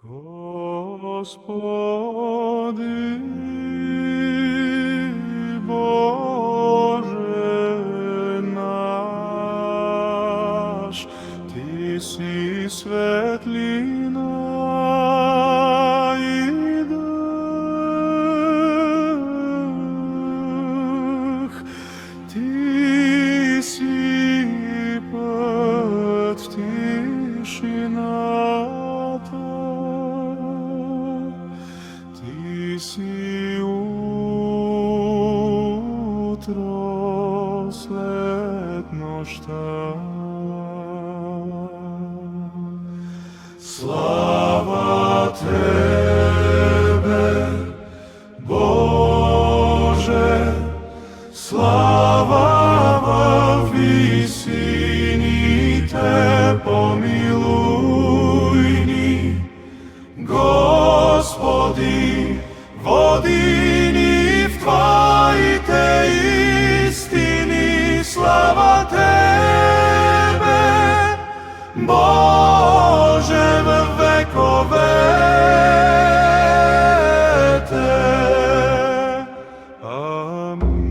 Господи Боже наш, Ти си светлина и дъх, Ти си път в тишината, Ти си утро след нощта. Слава Тебе, Боже, слава във висините, помилуй ни, Господи, води ни в Твоите истини. Слава Тебе, Боже, във вековете. Амин.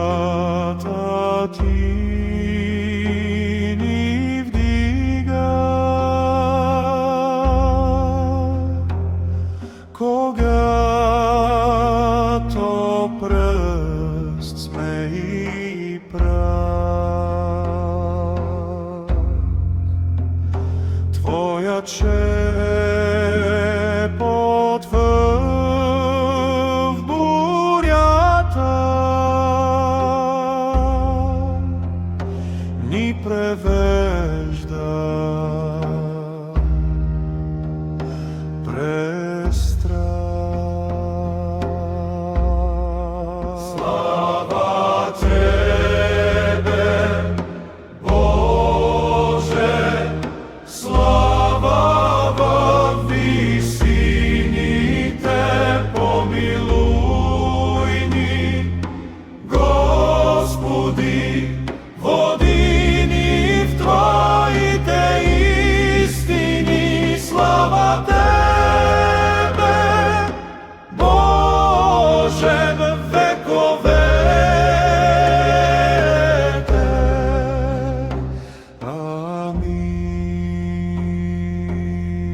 Ръката Ти ни вдига, когато пръст сме и прах. Твоя шепот в бурята ни превежда през страх. Слава Тебе, Боже, слава във висините, помилуй ни, Господи, води ни в Твоите истини. Слава Тебе, Боже, във вековете.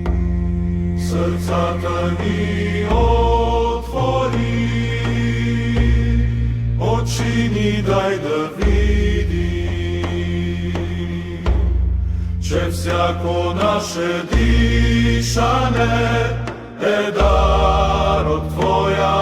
Амин. Сърцата ни отвори, очи ни дай да видим, че всяко наше дишане е дар от Твоя